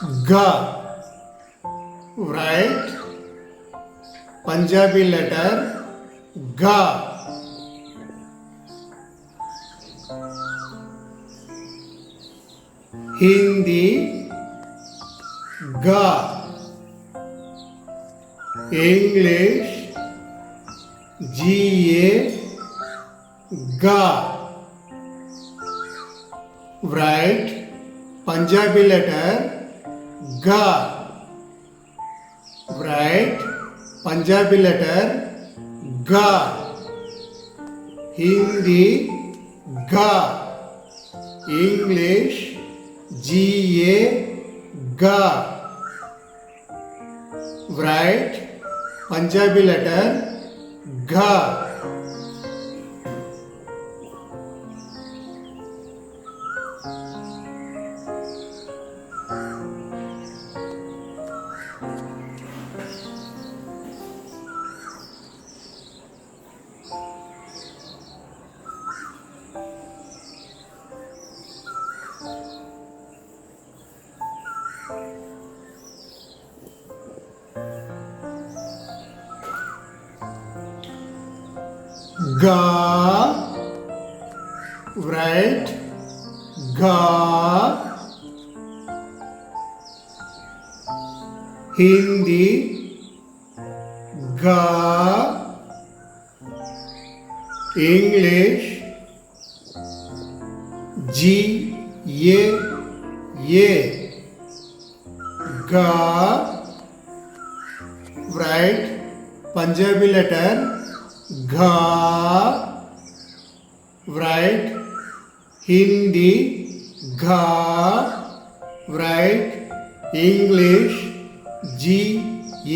Ga. Write Punjabi letter Ga. Hindi Ga. English GA Ga. Write Punjabi letter Ga. Write Punjabi letter Ga. Hindi Ga. English GA Ga. Write Punjabi letter Ga. Ga. Write Ga. Hindi Ga. English G A Ga. Write Punjabi letter Ga. Write Hindi Ga. Write English G A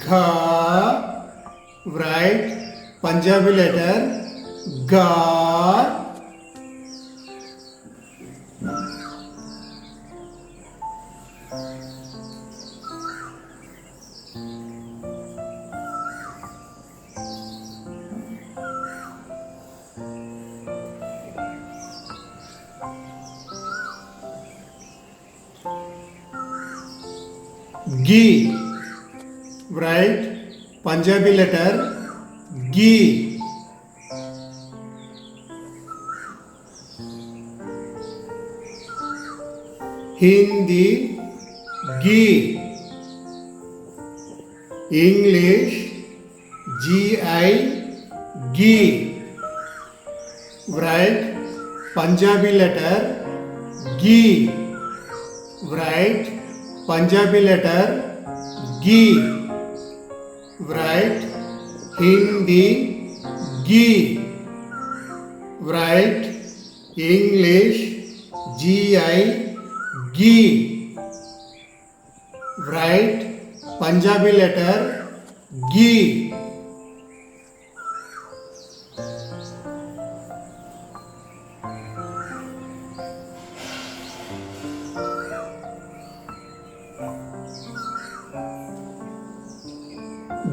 Ga. Write Punjabi letter Ga. Gi. Write Punjabi letter Gi. Hindi Gi. English GI Gi. Write Punjabi letter Gi. Write Punjabi letter Gi. Write Hindi Gi. Write English GI Gi. Write Punjabi letter Gi.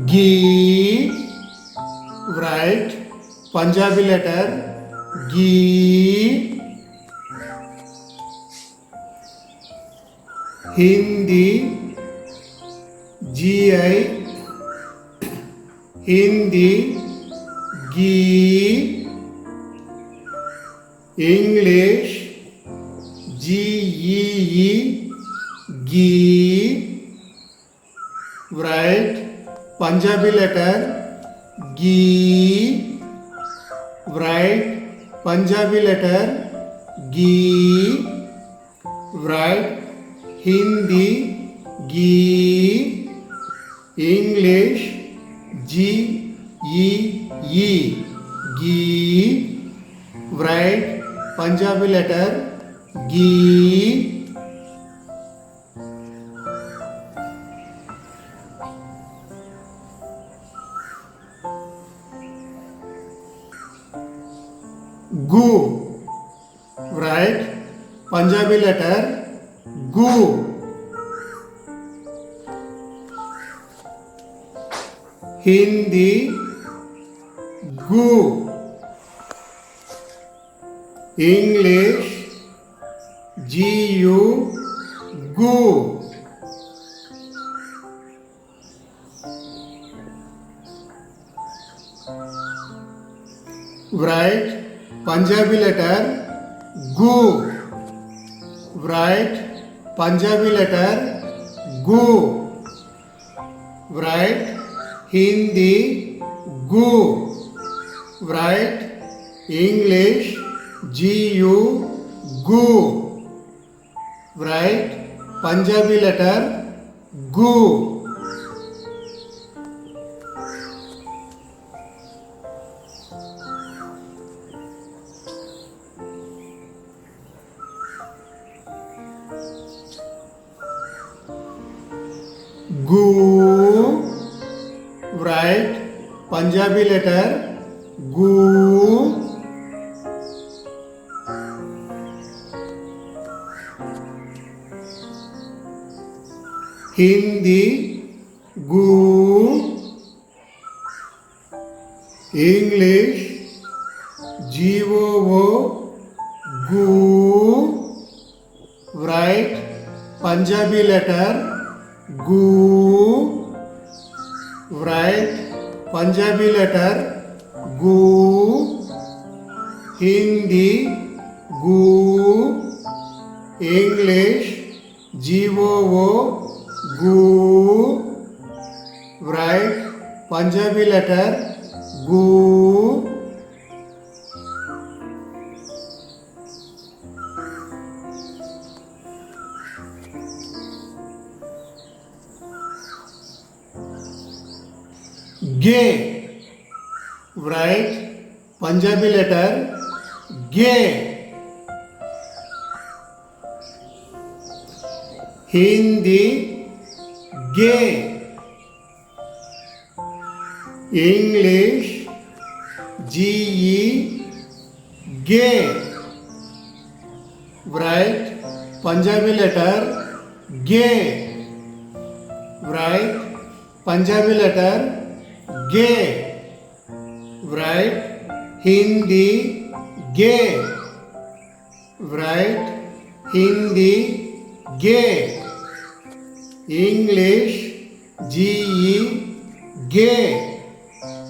Gi. Write Punjabi letter Gi. Hindi GI Hindi Gi. English GEE Gi. Write Punjabi letter Gi. Write Punjabi letter Gi. Write Hindi Gi. English GEE Gi. Write Punjabi letter Gi. Gu. Write Punjabi letter Gu. Hindi Gu. English GU, gu. Write Punjabi letter gu. Write Punjabi letter gu. Write Hindi gu. Write English GU, gu. Write Punjabi letter gu. Gu. Write Punjabi letter gu. Hindi gu. English GOO, gu. Write Punjabi letter gu. Write Punjabi letter gu. Hindi gu. English GOO, gu. Write Punjabi letter gu. Ge. Write Punjabi letter ge. Hindi ge. English GE, ge. Write Punjabi letter ge. Write Punjabi letter ge. Write Hindi ge. Write Hindi ge. English GE, ge.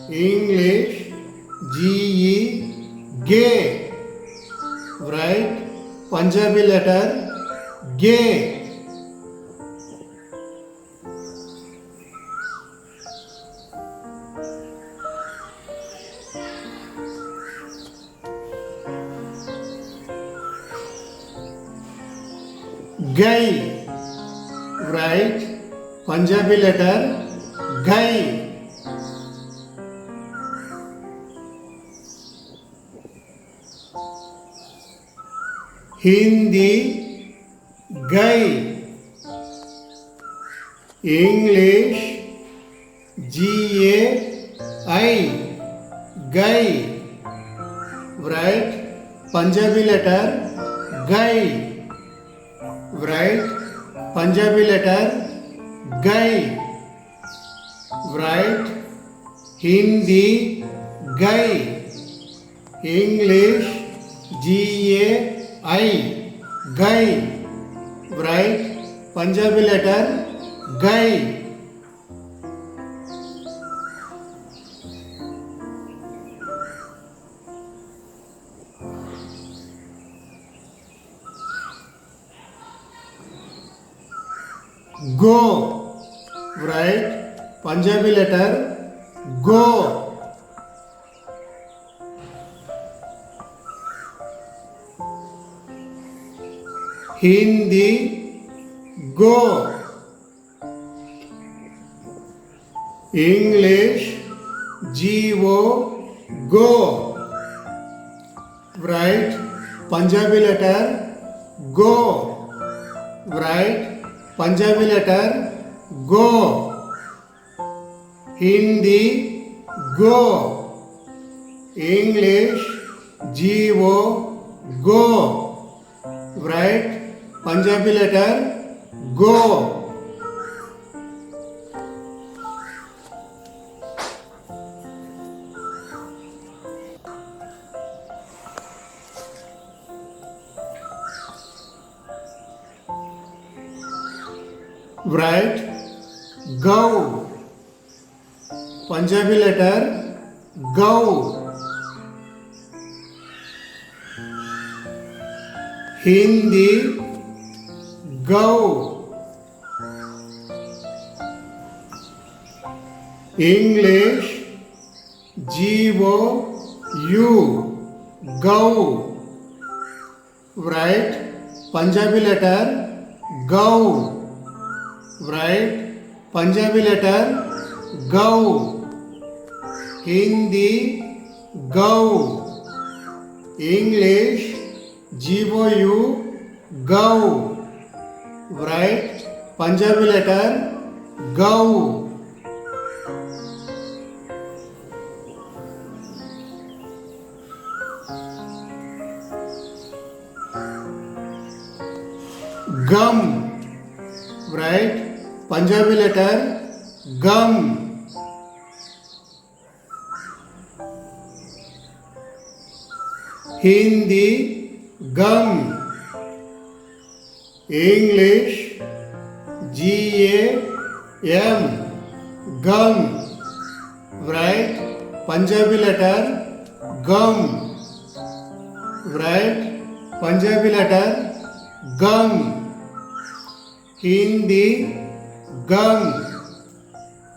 English GE, ge. Write Punjabi letter ge. Gai. Write Punjabi letter gai. Hindi gai. English GAI, gai. Write Punjabi letter gai. Write Punjabi letter gai. Write Hindi gai. English GAI, gai. Write Punjabi letter gai. Go. Write Punjabi letter go. Hindi go. English GO, go. Write Punjabi letter go. Write Punjabi letter go. Hindi go. English GO, go. Write Punjabi letter go. write gau. Punjabi letter gau. Hindi gau. English G-O-U gau. Write Punjabi letter gau. Write Punjabi letter gau. Hindi gau. English G-O-U gau. Write Punjabi letter gau. Gum. Write Punjabi letter gum. Hindi gum. English G-A-M gum. Write Punjabi letter gum. Write Punjabi letter gum. Hindi gum.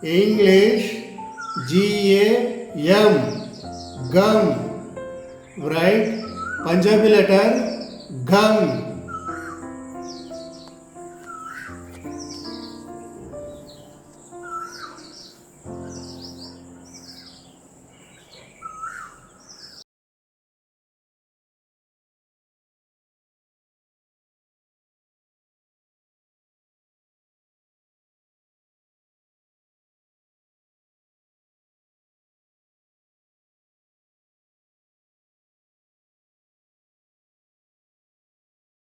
English G-A-M gum. Write Punjabi letter gum.